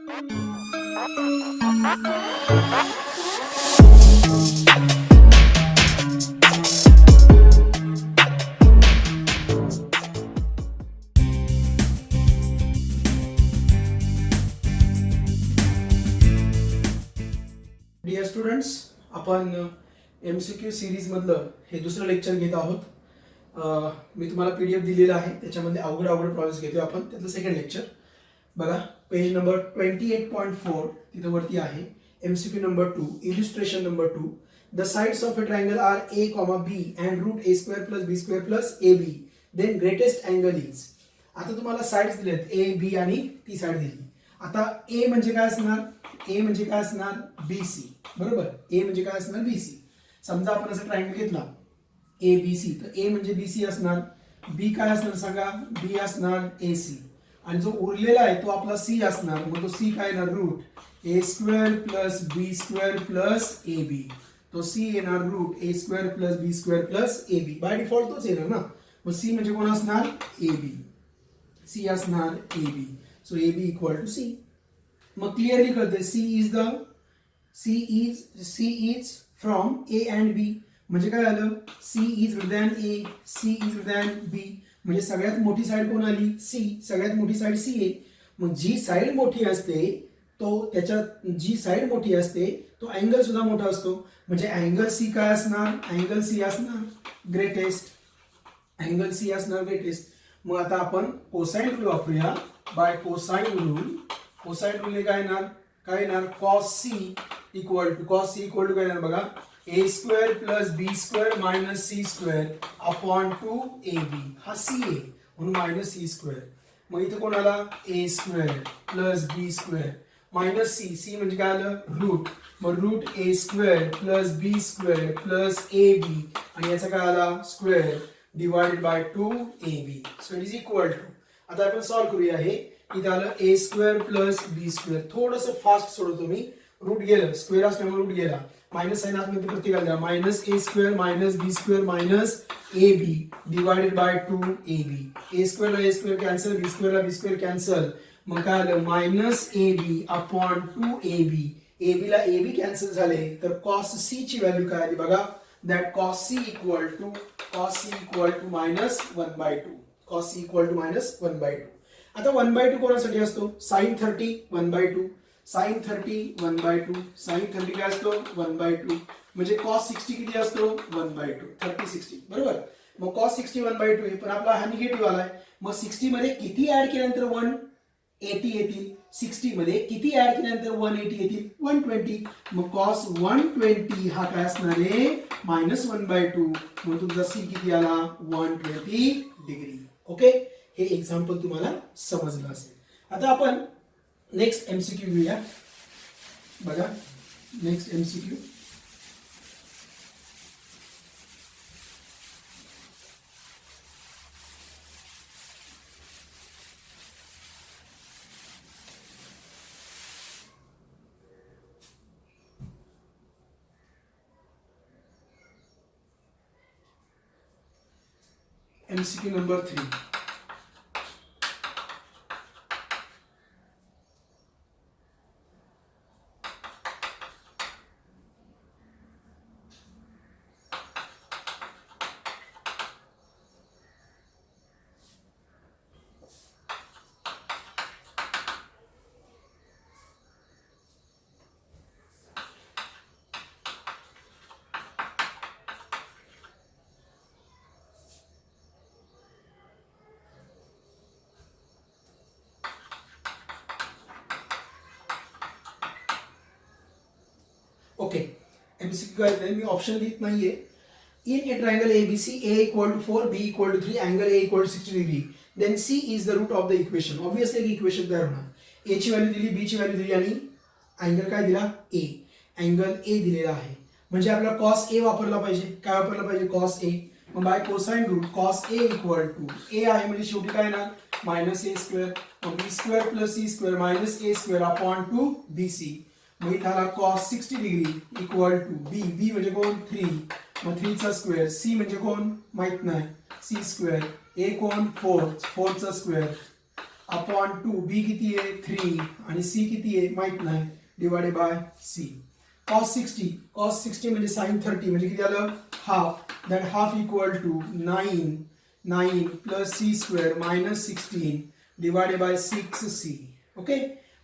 Dear students, आपण MCQ series मधलं हे दुसरं लेक्चर घेत आहोत. मी तुम्हाला PDF दिलेला आहे, त्याच्यामध्ये अवघड प्रॉब्लेम्स घेतोय आपण. त्यातलं सेकंड लेक्चर बघा, पेज नंबर 28.4 तिथं वरती आहे. MCQ number 2, illustration number 2. The sides of a triangle are A, B and root A² + B² + AB. Then greatest angle is. आता तुम्हाला साइड्स दिलेत A, B आणि ती साइड दिली. आता A म्हणजे काय असणार? A म्हणजे काय असणार? BC. बरोबर. A म्हणजे काय असणार? BC. समजा आपण असं ट्रायंगल घेतला ABC, तर A म्हणजे BC असणार. B काय असणार सांगा? B असणार AC. आणि जो उरलेला आहे तो आपला C असणार. मग तो C काय येणार? Root A² + B² + AB. तो C येणार root A² + B² + AB. By default तोच येणार ना. मग C म्हणजे कोण असणार? AB. C असणार AB. So AB equal to C. मग क्लिअरली कळते C is from A and B. म्हणजे काय आलं? C is greater than A, C is greater than B. म्हणजे सगळ्यात मोठी साइड कोण आली? C. सगळ्यात मोठी साइड C आहे. मग जी साइड मोठी असते जी साइड मोठी असते तो अँगल सुद्धा मोठा असतो. म्हणजे अँगल C काय असणार? अँगल C असणार ग्रेटेस्ट. अँगल C असणार ग्रेटेस्ट. मग आता आपण कोसाइन रूल वापरूया. By cosine rule. Cosine rule काय येणार? cos C इक्वल टू काय येणार बघा? A² + B² - C² upon 2AB. हा C आहे म्हणून -C². मग इथे कोण आला? A² + B² - C म्हणजे काय आलं? रूट. मग रूट A² + B² + AB आणि याचा काय आला? Square divided by 2AB. So it is equal to. आता आपण सॉल्व्ह करूया. हे इथे आलं A² + B². थोडंसं फास्ट सोडवतो मी. रूट गेलं, स्क्वेअर असल्यामुळे रूट गेला. मायनस साइन आतमध्ये प्रत्येकाला द्या. -A² - B² - AB divided by 2AB. A² ला A² कॅन्सल, B² ला B² कॅन्सल. मग काय आलं? -AB upon 2AB. AB ला AB कॅन्सल झाले तर cos C ची व्हॅल्यू काय आली बघा? That cos C equal to -1/2. cos C equal to -1/2. आता 1/2 कोणासाठी असतो? sin 30 1/2. sin 30 1/2. sin 30 काय असतो? 1/2. म्हणजे cos 60 किती असतो? 1/2. 30 60 बरोबर. मग cos 60 1/2 आहे, पण आपला हा निगेटिव्ह आलाय. मग 60 मध्ये किती ऍड केल्यानंतर 180 येतील? 60 मध्ये किती ऍड केल्यानंतर 180 येतील? 120. मग cos 120 हा काय असणार आहे? -1/2. मग तुमचा C किती आला? 120 डिग्री. ओके, हे एक्झाम्पल तुम्हाला समजलं असेल. आता आपण नेक्स्ट MCQ घेऊया. बघा, next MCQ. MCQ number 3. Okay, MCQ काय आहे? मी ऑप्शन लिहित नाहीये. In a triangle ABC, A equal to 4, B equal to 3, angle A equal to 60 degree. Then C is the root of the equation. Obviously एक equation तयार होणार. A ची value दिली, B ची व्हॅल्यू दिली आणि अँगल काय दिला? A. अँगल A दिलेला आहे. म्हणजे आपला cos A वापरला पाहिजे. काय वापरला पाहिजे? cos A. मग by cosine root cos A equal to A आहे म्हणजे शेवटी काय येणार? -A². मग B² + C² - A² upon 2BC. मग इथं आला cos 60 degree equal to B म्हणजे कोण? 3. मग 3 चा स्क्वेअर. C म्हणजे कोण? माहित नाही. C². A कोण? 4 चा स्क्वेअर अपॉन 2, बी किती आहे 3 आणि सी किती आहे माहित नाही, डिवाइडेड बाय सी. cos 60 म्हणजे sin 30 म्हणजे किती आलं half. That half equal to 9 plus C square minus 16 divided by 6c. Okay,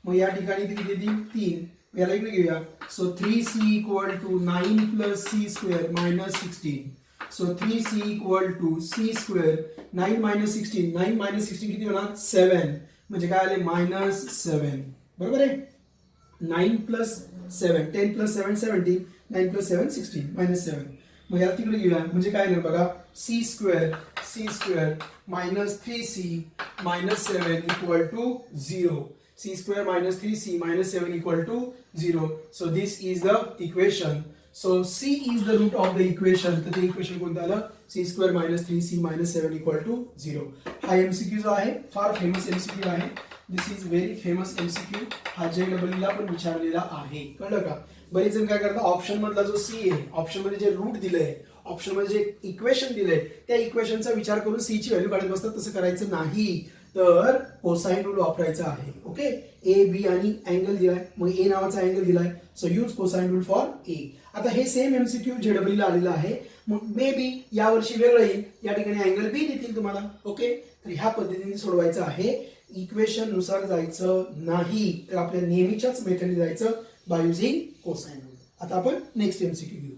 मग या ठिकाणी किती देतील 3. याला इकडे घेऊया. So 3c equal to 9 plus C square minus 16. So 3c equal to C square 9 minus 16. 9 minus 16 किती होणार 7 म्हणजे काय आले -7. बरोबर आहे. 9 प्लस 7 10 प्लस 7 17 9 प्लस 7 16 -7. मग याला तिकडे घेऊया म्हणजे काय नाही बघा C square minus 3c minus 7 equal to 0. c square minus 3c minus 7 equal to 0. So this is the equation. So c is the root of the equation. तर ते इक्वेशन कोणतं आलं c square minus 3c minus 7 equal to 0. हा MCQ जो आहे फार famous MCQ आहे. This is very famous MCQ. हा JEE ला पण विचारलेला आहे. कळलं का? बरेच जण काय करतात ऑप्शन मधला जो c आहे, ऑप्शन मध्ये जे रूट दिलंय, ऑप्शन मध्ये जे इक्वेशन दिलंय त्या इक्वेशनचा विचार करून c ची व्हॅल्यू काढत बसतात. तसं करायचं नाही. तर कोसाइन रूल वापरायचा आहे. ओके, ए बी आणि अँगल दिलाय, मग ए नावाचा अँगल दिलाय. So use cosine rule for a. आता हे सेम MCQ JEE ला आलेलं आहे. मग मे बी यावर्षी वेगळं येईल, या ठिकाणी अँगल बी देतील तुम्हाला. ओके, तर ह्या पद्धतीने सोडवायचं आहे. इक्वेशन नुसार जायचं नाही, तर आपल्या नेहमीच्याच मेथडने जायचं बाय युझिंग कोसाइन रूल. आता आपण नेक्स्ट MCQ घेऊ.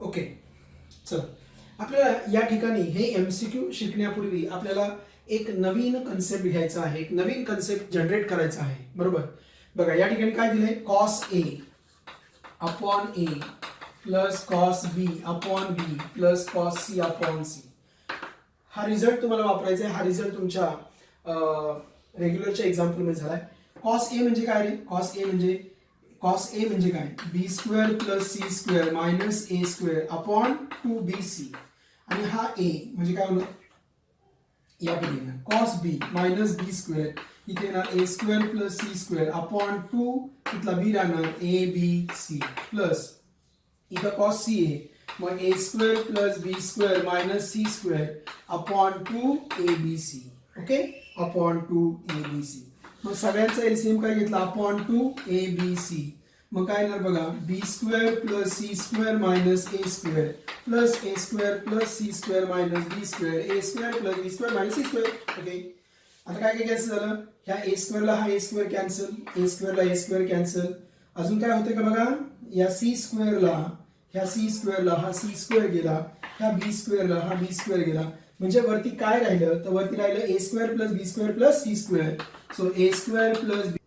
ओके, चल आपल्याला या ठिकाणी हे MCQ शिकण्यापूर्वी आपल्याला एक नवीन कन्सेप्ट घ्यायचा आहे, एक नवीन कन्सेप्ट जनरेट करायचा आहे. बरोबर, बघा या ठिकाणी काय दिलंय cos A upon A plus cos B upon B plus cos C upon C. हा रिझल्ट तुम्हाला वापरायचा आहे. हा रिझल्ट तुमच्या रेग्युलरच्या एक्झाम्पल मध्ये झालाय. cos A म्हणजे काय रे? cos A म्हणजे काय B square plus C square minus A square upon 2BC. आणि हा A म्हणजे काय होणार या पद्धतीने cos B minus B square, इथे येणार A square plus C square upon 2 इथला बी राहणार ABC प्लस इथं cos C आहे, मग A square plus B square minus C square upon 2ABC. Okay, upon 2ABC. मग सगळ्यांचा LCM काय घेतला अपॉन 2ABC. मग काय येणार बघा B square plus C square minus A square plus A square plus C square minus B square A square plus B square minus C square. Okay, आता काय काय कॅन्सल झालं, ह्या ए स्क्वेअरला हा ए स्क्वेअर कॅन्सल, ए स्क्वेअरला A square cancel. अजून काय होते का बघा, या सी स्क्वेअरला ह्या सी स्क्वेअरला हा सी स्क्वेअर गेला, ह्या बी स्क्वेअरला हा बी स्क्वेअर गेला. म्हणजे वरती काय राहिलं, तर वरती राहिलं A square plus B square plus C square. So A square plus B.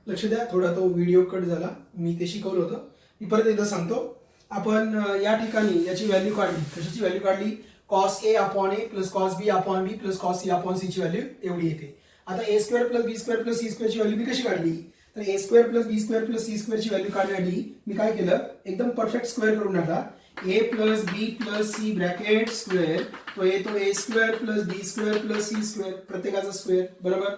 लक्ष द्या, थोडा तो व्हिडिओ कट झाला, मी ते शिकवलं होतं. मी परत एकदा सांगतो. आपण या ठिकाणी याची व्हॅल्यू काढली. कशाची व्हॅल्यू काढली, cos A upon A plus cos B upon B plus cos C upon C ची व्हॅल्यू एवढी येते. आता A square plus B square plus C square ची व्हॅल्यू मी कशी काढली, तर A square plus B square plus C square ची व्हॅल्यू काढण्यासाठी मी काय केलं, एकदम परफेक्ट स्क्वेअर करून टाकला. A plus B plus C bracket square, तो येतो A square plus B square plus C square, प्रत्येकाचा स्क्वेअर. बरोबर.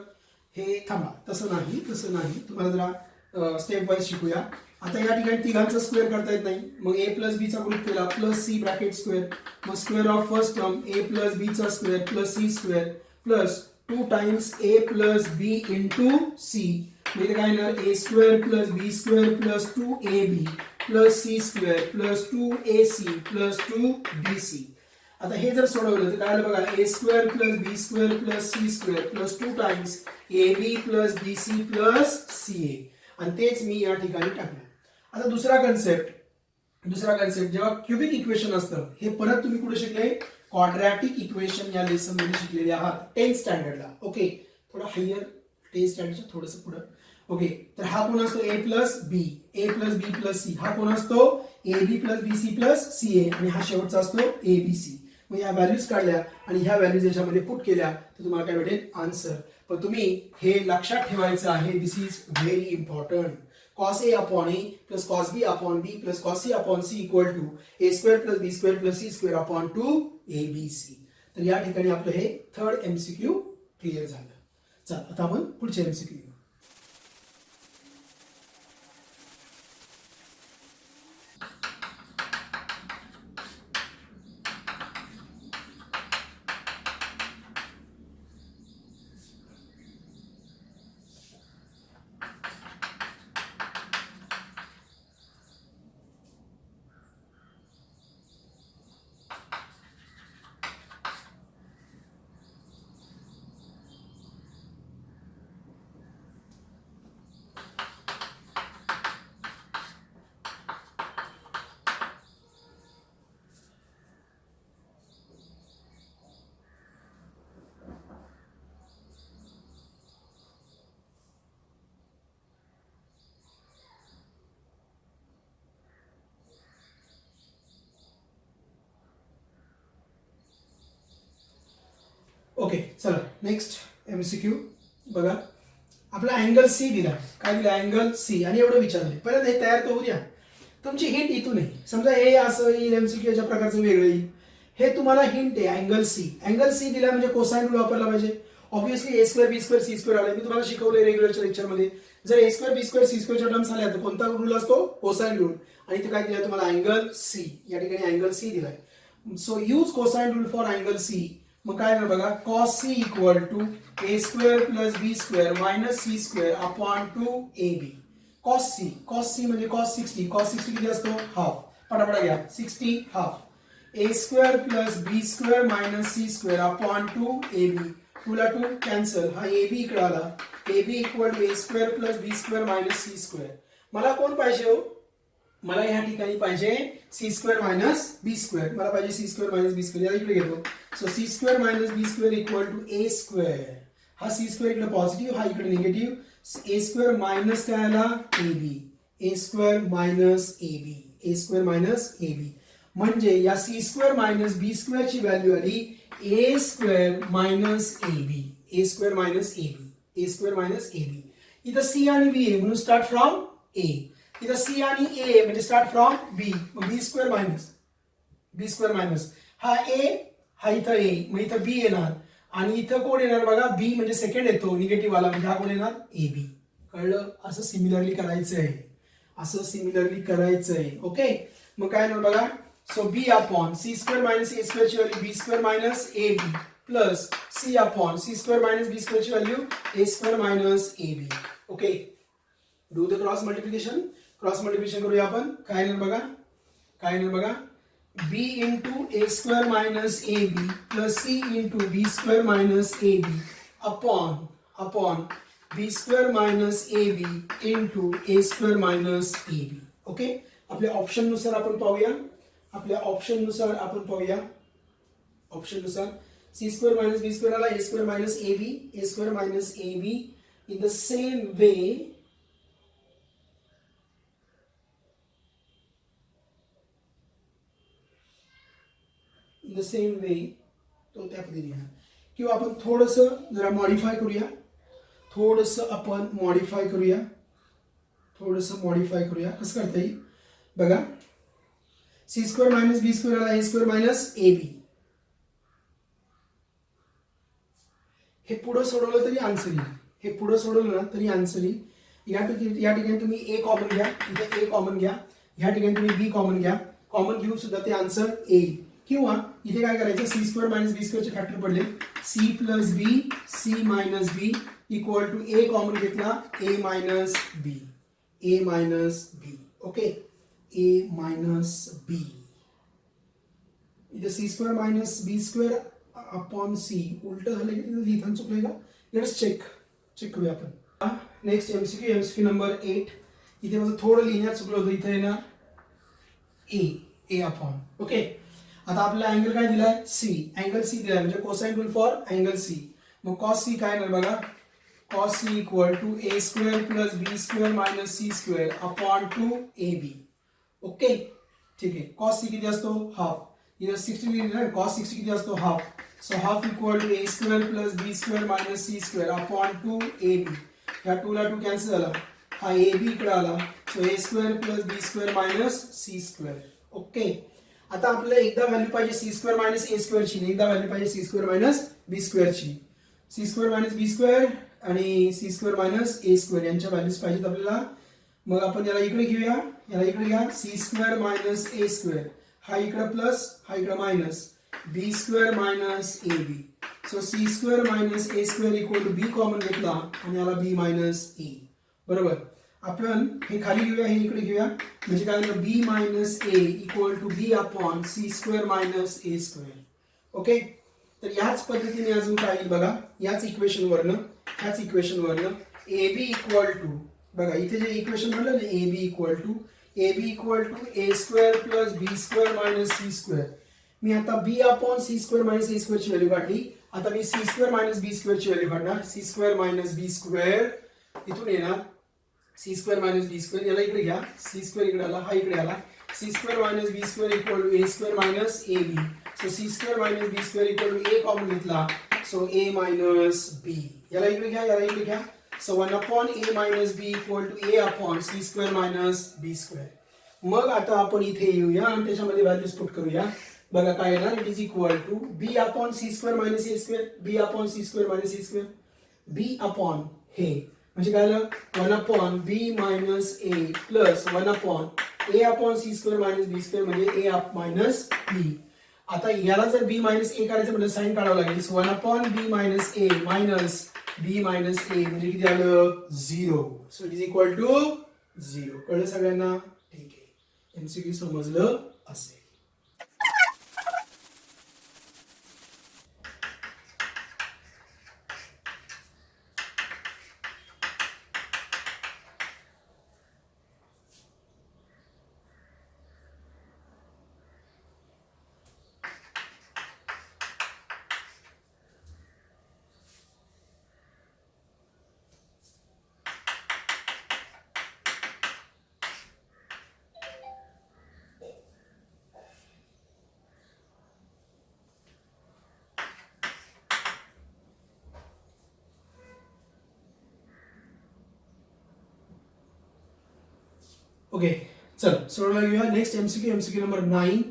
हे थांबा, तसं नाही, तुम्हाला जरा स्टेप वाईज शिकूया. आता या ठिकाणी तिघांचा स्क्वेअर करता येत नाही, मग ए प्लस बी चा ग्रुप केला प्लस सी ब्रॅकेट स्क्वेअर, मग square of first term A plus B चा square plus C square plus 2 times A plus B into C. म्हणजे काय येणार, A square plus B square plus 2ab plus C square plus 2ac plus 2bc. आता हे जर सोडवलं तर काय आलं बघा, A square plus B square plus C square plus 2 times A B plus B C plus C A. आणि तेच मी या ठिकाणी टाकलं. आता दुसरा कन्सेप्ट जेव्हा क्युबिक इक्वेशन असतं, हे परत तुम्ही कुठे शिकले, क्वाड्रॅटिक इक्वेशन या लेसन मध्ये शिकलेले आहात 10th स्टँडर्डला. ओके, थोडा हायर 10th स्टँडर्डच्या थोडंसं पुढं. ओके, तर हा कोण असतो, A plus B plus C. हा कोण असतो, A B plus B C plus C A. आणि हा शेवटचा असतो ए बी सी. मग या व्हॅल्यूज काढल्या आणि ह्या व्हॅल्यूज याच्यामध्ये पुट केल्या तर तुम्हाला काय भेटेल, आन्सर. पण तुम्ही हे लक्षात ठेवायचं आहे, this is very important. cos a upon a plus cos b upon b plus cos c upon c equal to a square plus b square plus c square upon 2abc. तर या ठिकाणी आपलं हे थर्ड एमसीक्यू क्लिअर झालं. चला आता आपण पुढचे एमसीक्यू घेऊ. ओके, चला नेक्स्ट एमसीक्यू बघा. आपला अँगल सी दिला, काय दिला, अँगल सी. आणि एवढं विचारले, पहिल्यांदा हे तयार तर होऊ द्या. तुमची हिंट इथून आहे. समजा हे असं येईल, एमसीक्यू याच्या प्रकारचं वेगळं येईल. हे तुम्हाला हिंट आहे, अँगल सी दिला म्हणजे कोसाइन रूल वापरला पाहिजे. ऑब्व्हियसली ए स्क्वेअर बी स्क्वेअर सी स्क्वेअर आला, मी तुम्हाला शिकवलंय रेग्युलरच्या लेक्चरमध्ये. जर ए स्क्वेअर बी स्क्वेअर सी स्क्वेअरच्या टर्म्स आल्या तर कोणता रूल असतो, कोसाइन रूल. आणि इथे काय दिलं तुम्हाला, अँगल सी. या ठिकाणी अँगल सी दिलाय. So use cosine rule for angle C. मग काय येणार बघा, cos c equal to A square plus B square minus C square upon 2ab. cos c म्हणजे cos 60 किती असतो, हाफ. पटापटा घ्या, 60 half. A square plus B square minus C square upon 2ab. 2 ला 2 कॅन्सल, हा ab इकडे आला. ab equal to A square plus B square minus C square. मला कोण पाहिजे हो, मला या ठिकाणी पाहिजे C square minus B square. मला पाहिजे C square minus B square. याला इकडे घेतो. So C square minus B square equal to A square. हा सी स्क्वेअर इकडे पॉझिटिव्ह, हा इकडे निगेटिव्ह. ए स्क्वेअर मायनस काय आला, A B. A square minus A B. A square minus A B. म्हणजे या C square minus B square ची value आली A square minus A B. A square minus A B. A square minus A B. इथं C आणि बी आहे म्हणून start from ए. इथं C आणि ए म्हणजे स्टार्ट फ्रॉम बी. मग बी स्क्वेअर मायनस हा ए, हा इथं ए, मग इथं बी येणार. आणि इथं कोण येणार बघा, बी म्हणजे सेकंड येतो निगेटिव्ह वाला, म्हणजे हा कोण येणार, ए बी. कळलं, असं सिमिलरली करायचंय. ओके, मग काय येणार बघा, so B upon C square minus A square ची value B square minus A B plus C upon C square minus B square ची value A square minus A B. Okay, do the cross multiplication करूया आपण. काय येणार बघा, b into a square minus ab plus c into b square minus ab upon b square minus ab into a square minus ab. Okay, आपल्या option नुसार आपण पाहूया. Option नुसार C square minus B square आला, A square minus A B in the same way तो त्या पद्धतीने लिहा. किंवा आपण थोडंसं जरा मॉडिफाय करूया. कसं करता येईल बघा. C square minus B square आला, ए स्क्वेअर मायनस ए बी. हे पुढे सोडवलं तरी आन्सर येईल. या ठिकाणी तुम्ही ए कॉमन घ्या, इथे ए कॉमन घ्या, या ठिकाणी तुम्ही बी कॉमन घ्या. कॉमन घेऊन सुद्धा ते आन्सर येईल. किंवा इथे काय करायचं, सी स्क्वेअर मायनस बी स्क्वेअरचे फॅक्टर पडले, C plus B, C minus B equal to A common घेतला, A minus B. Okay, A minus B. इथे C square minus B square upon C उलट झालं की लिहिताना चुकलंय का? लेट्स चेक करूया आपण. Next MCQ number 8. इथे माझं थोडं लिहिण्यात चुकलं होतं. इथे ना ए अपॉन. ओके, आता आपल्याला अँगल काय दिलाय, सी. अँगल सी दिलाय म्हणजे cosine rule for angle C. मग कॉस सी काय येणार बघा, cos C equal to A square plus B square minus C square upon two A B. Okay, ठीक आहे. कॉस सी किती असतो, हाफ. इथे 60 लिहिलं, कॉस 60 किती असतो, half. So half equal to A square plus B square minus C square upon two A B. ह्या 2 ला 2 कॅन्सल झाला, हा ए बी इकडे आला. So A square plus B square minus C square. Okay, आता आपल्याला एकदा व्हॅल्यू पाहिजे सी स्क्वेअर मायनस ए स्क्वेअरची, एकदा व्हॅल्यू पाहिजे सी स्क्वेअर मायनस बी स्क्वेअरची. C square minus B square आणि C square minus A square यांच्या व्हॅल्यूज पाहिजेत आपल्याला. मग आपण याला इकडे घेऊया, याला इकडे घ्या. C square minus A square, हा इकडे प्लस, हा इकडे minus, B square minus A B. So C square minus A square equal to B common घेतला आणि याला बी मायनस ए. बरोबर, आपण हे खाली घेऊया, हे इकडे घेऊया. म्हणजे काय झालं, B minus A equal to B upon C square minus A square. Okay, तर याच पद्धतीने अजून काय येईल बघा, याच इक्वेशन वरनं ए बी इक्वल टू, बघा इथे जे इक्वेशन म्हणलं ना, A B equal to A square plus B square minus C square. मी आता B upon C square minus A square ची व्हॅल्यू काढली. आता मी C square minus B square ची व्हॅल्यू काढणार. C square minus B square इथून येणार, C square minus B square, याला इकडे घ्या, सी स्क्वेअर इकडे आला, हा इकडे आला. C square minus B square equal to A square minus A B. So C square minus B square equal to A common घेतला, सो ए मायनस बी. याला इकडे घ्या, so 1 upon A minus B equal to A upon C square minus B square. मग आता आपण इथे येऊया आणि त्याच्यामध्ये व्हॅल्यूज पुट करूया. बघा काय येणार, it is equal to B upon C square minus A square, B upon C square minus A square, B upon हे म्हणजे काय झालं, 1 upon B minus A plus 1 upon A upon C square minus B square म्हणजे A minus बी. आता याला जर बी minus ए काढायचं म्हणजे साइन काढावं लागेल. So 1 upon B minus A minus B minus A म्हणजे किती आलं, 0. So it is equal to 0. कळलं सगळ्यांना? ठीक आहे, एमसीक्यू समजलं असेल. ओके, चल सोडवला घेऊया. Next MCQ number 9.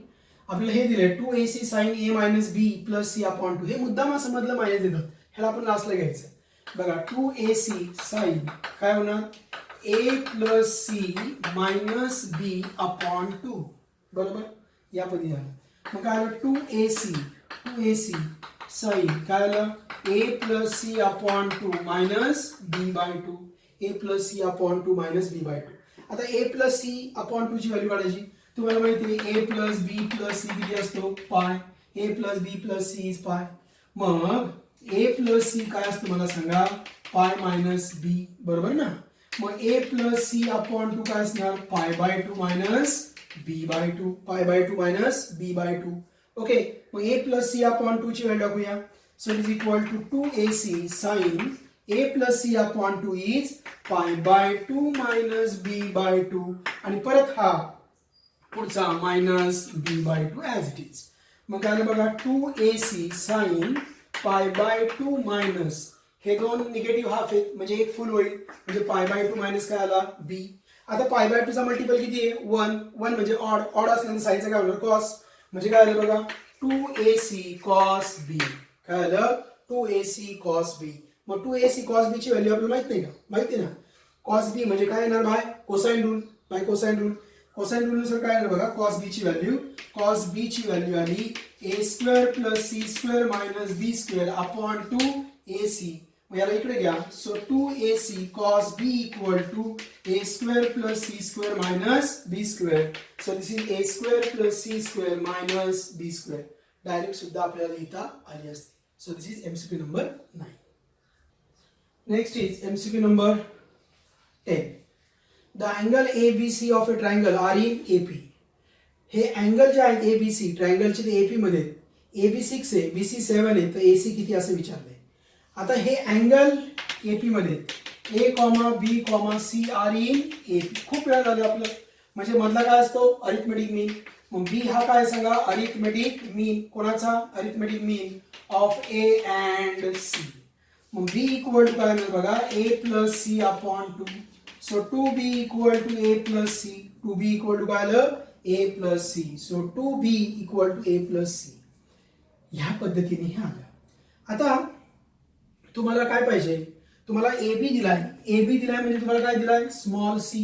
आपल्याला हे दिले 2ac sin a minus B plus C upon 2. हे मुद्दाम असं मधलं मायनस देतात, ह्याला आपण लास्टला घ्यायचं. बघा 2ac sin काय होणार, a plus C minus B upon 2. बरोबर, या पद्धतीने झालं. मग काय आलं, 2ac sin काय आलं, a plus C upon 2 minus B by 2. a plus C upon 2 minus B by 2. आता a प्लस सी अपॉन 2 ची व्हॅल्यू काढायची. तुम्हाला माहिती आहे A plus B plus C किती असतो pi. A plus B plus C is pi. मग A plus C काय असतं मला सांगा पाय मायनस बी. बरोबर ना. मग ए प्लस सी अपॉन 2 काय असणार पाय by 2 minus B by 2. Pi by 2 minus B by 2. Okay. मग ए प्लस सी अपॉन 2 ची व्हॅल्यू टाकूया. So it is equal to 2ac sine A plus C upon 2 is pi by 2 minus B by 2 आणि परत हा पुढचा minus B by 2 as it is. मग काय आलं बघा 2ac साइन पाय बाय 2 मायनस हे दोन निगेटिव्ह हाफ आहेत म्हणजे एक फुल होईल म्हणजे पाय बाय 2 मायनस काय आला बी. आता पाय बाय 2 चा मल्टिपल किती आहे 1. 1 म्हणजे ऑड. ऑड असल्यानंतर साईनचं काय होणार कॉस. म्हणजे काय आलं बघा 2ac cos b. काय आलं 2ac cos b. मग 2ac cos b ची व्हॅल्यू आपल्याला माहित नाही का. माहिती ना. cos b म्हणजे काय येणार by cosine rule. By cosine rule. Cosine rule नुसार काय येणार बघा cos b ची व्हॅल्यू. cos b ची व्हॅल्यू आली a square plus c square minus b square upon 2ac. मग याला इकडे घ्या. So 2ac cos b equal to a square plus c square minus b square. So this is a square plus c square minus b square. Direct सुद्धा आपल्याला लिहिता आली असते. So this is MCQ number 9. Next is MCQ number 10. The angle ABC of a triangle are in AP. हे angle जे आहेत ABC ट्रायंगलचे ते AP मध्ये AB 6 आहे BC 7 आहे तर AC किती असं विचारलंय. आता हे अँगल AP मध्ये A, B, C are in AP. खूप वेळा झालं आपलं. म्हणजे मधला काय असतो अरिथमेटिक मीन. मग B हा काय सांगा अरिथमेटिक मीन. कोणाचा arithmetic mean of A and C. मग B इक्वल टू काय येणार बघा A plus C upon 2. So 2B equal to A plus C. 2B equal to काय आलं A plus C. So 2B equal to A plus C. ह्या पद्धतीने हे आलं. आता तुम्हाला काय पाहिजे तुम्हाला AB दिलाय. AB दिलाय म्हणजे तुम्हाला काय दिलाय स्मॉल c.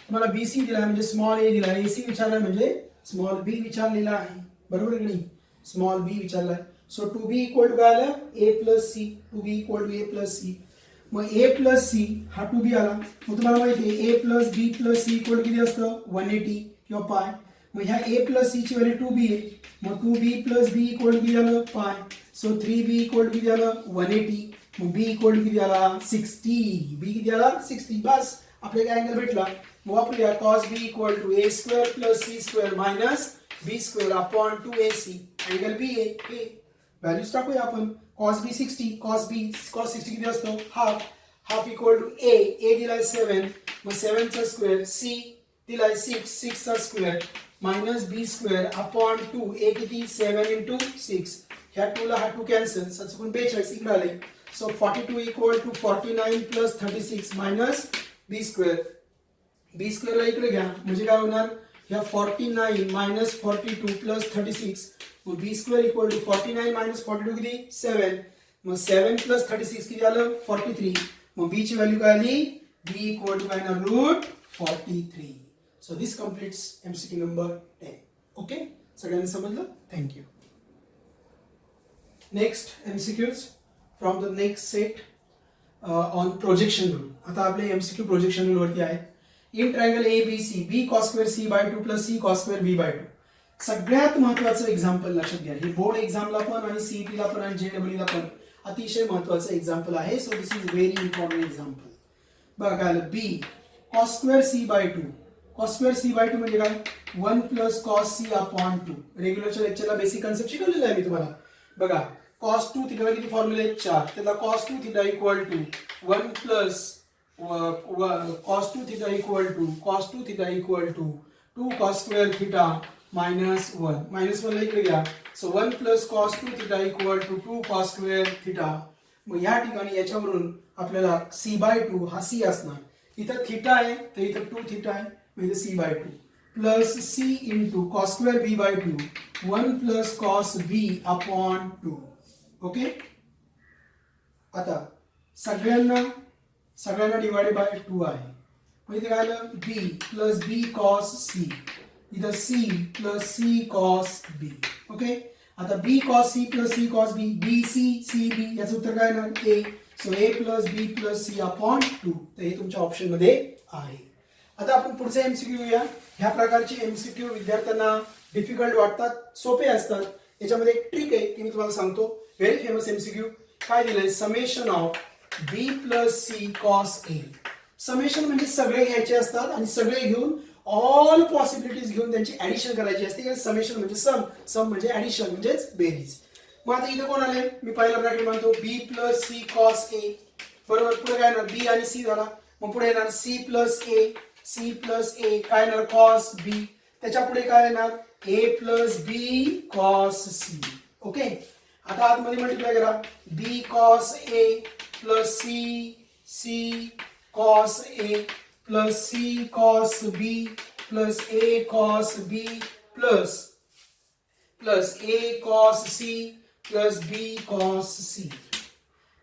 तुम्हाला BC दिलाय म्हणजे स्मॉल a दिलाय. AC विचारलाय म्हणजे स्मॉल b विचारलेला आहे. बरोबर की नाही. स्मॉल b विचारलाय. सो 2B इक्वल टू काय आलं A plus C. 2B equal to A plus C. मग A प्लस C हा 2B आला. मग तुम्हाला माहिती आहे A plus B plus C equal किती असतं 180 किंवा पाय. मग ह्या A प्लस C ची व्हॅल्यू 2B आहे. मग 2B प्लस B इक्वल किती झालं पाय. सो 3B इक्वल किती झालं 180. मग B इक्वल किती आला 60. B किती आला 60. बस आपल्याला अँगल भेटला. मग वापरूया cos B equal to A square plus C square minus B square upon 2AC. Angle B आहे. व्हॅल्यूज टाकूया आपण. cos B 60. cos 60 किती असतो half. Half equal to A दिलाय 7. मग 7 चा स्क्वेअर C दिलाय 6 चा square minus B square upon 2. A किती 7 इंटू 6. ह्या 2 ला हा 2 कॅन्सल. 42 इकडे आले. So 42 equal to 49 plus 36 minus B square. B square ला इकडे घ्या म्हणजे काय होणार ह्या 49 मायनस 42 प्लस 36. मग B square equal to 49 minus 42 किती 7. मग 7 प्लस 36 किती आलं 43. मग B ची व्हॅल्यू काय आली B इक्वल टू काय ना root 43. So this completes MCQ number 10. Okay सगळ्यांना समजलं. Thank you. Next MCQs from the next set on projection rule. आता आपले MCQ प्रोजेक्शन रूल वरती आहे. In triangle ABC B cos square C by 2 plus C cos square B by 2. सगळ्यात महत्वाचं example लक्षात घ्या. हे बोर्ड एक्झामला पण आणि CET ला पण आणि JEE ला पण अतिशय महत्वाचं एक्झाम्पल आहे. So this is very important example. बघा काय आलं B cos square C by 2. cos square C by 2 म्हणजे काय 1 प्लस cos C अपॉन 2. रेग्युलरच्या लेक्चरला बेसिक कन्सेप्ट शिकवलेला आहे मी तुम्हाला. बघा cos 2 थिटा किती फॉर्म्युला आहे 4. त्याला cos 2 theta equal to 1 plus cos 2 theta equal to 2 cos square theta minus 1. Minus 1 ला इकडे घ्या. So 1 plus cos 2 theta equal to 2 cos square theta. मग या ठिकाणी याच्यावरून आपल्याला C बाय 2 हा C असणार. इथं थिटा आहे तर इथं 2 थिटा आहे म्हणजे C by 2 plus C into cos square B by 2 1 plus cos B upon 2. Okay. आता सगळ्यांना डिवाइडेड बाय 2 आहे. मग इथे काय आलं B plus B cos C. इथं C plus C cos B. Okay. आता B cos C plus C cos B C B याचं उत्तर काय येणार A. So A plus B plus C upon 2. तर हे तुमच्या ऑप्शन मध्ये आहे. आता आपण पुढचे एमसीक्यू घेऊया. ह्या प्रकारचे एमसीक्यू विद्यार्थ्यांना डिफिकल्ट वाटतात, सोपे असतात. याच्यामध्ये एक ट्रिक आहे ती मी तुम्हाला सांगतो. Very famous MCQ. काय दिलंय? Summation of B plus C cos A. Summation म्हणजे सगळे घ्यायचे असतात आणि सगळे घेऊन ऑल पॉसिबिलिटीज घेऊन त्यांची ऍडिशन करायची असते. समेशन म्हणजे सम म्हणजे ऍडिशन म्हणजेच बेरीज. मग आता इथे कोण आले? मी पहिला ब्रॅकेट मानतो बी प्लस सी कॉस ए. बरोबर. पुढे काय येणार? बी आणि सी झाला. मग पुढे येणार सी प्लस ए काय येणार? कॉस बी. त्याच्या पुढे काय येणार? ए प्लस बी कॉस सी. ओके. आता आतमध्ये मल्टिप्लाय करा. बी cos A plus C cos A plus C cos B plus A cos B plus A cos C plus B cos C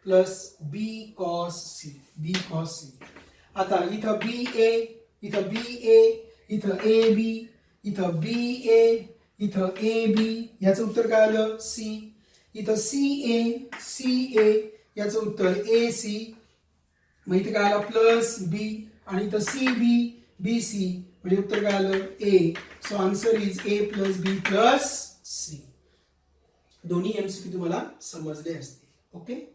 plus B cos C. आता इथं बी ए, इथं ए B, इथं बी A B, याचं उत्तर काय आलं? सी. इथं सी ए याचं उत्तर ए सी. मग इथे काय आलं? Plus B. आणि इथं सी बी सी म्हणजे उत्तर काय आलं? A. So answer is A plus B plus C. दोन्ही एमसीक्यू तुम्हाला समजले असते. Okay.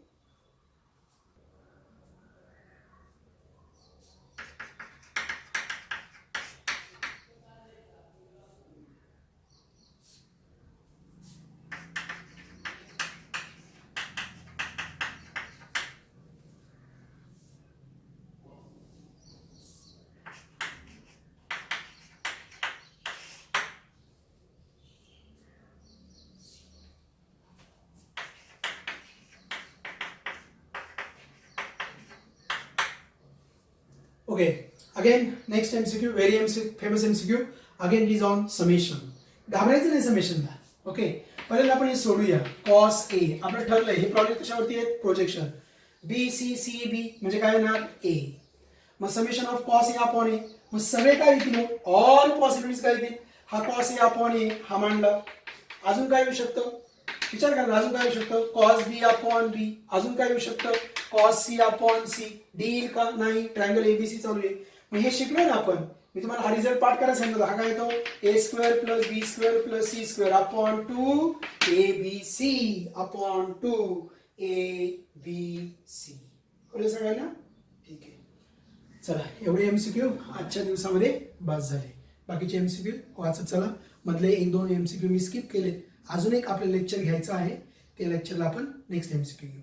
Okay, again next MCQ, very famous MCQ. Again it is on summation. घाबरायचं नाही समेशनला. ओके. पहिल्यांदा आपण हे सोडूया. कॉस ए आपलं ठरलंय. हे प्रॉब्लेम कशावरती आहे? प्रोजेक्शन. बी सी बी म्हणजे काय येणार? ए. मग summation of cos A upon A. मग सगळे काय येतील? ऑल पॉसिबिलिटीज काय येतील? हा कॉस ए अपॉन ए हा मांडला. अजून काय येऊ शकतं? विचार करा. अजून काय येऊ शकतं? Cos B upon B. अजून काय येऊ शकतं? Cos C upon C. D येईल का? नाही. ट्रायंगल एबीसी चालू आहे. मग हे शिकलोय ना आपण. मी तुम्हाला हा रिझल्ट पाठ करायला सांगितलं. हा काय येतो? A square plus B square plus C square upon 2 A B C upon 2 A B C. कळलं सगळ्यांना? ठीक आहे. चला एवढे एमसीक्यू आजच्या दिवसामध्ये बस झाले. बाकीचे एमसीक्यू वाचत चला. मधले 1-2 एमसीक्यू मी स्किप केले. अजून एक आपलं लेक्चर घ्यायचं आहे. त्या लेक्चरला आपण नेक्स्ट एमसीक्यू घेऊ.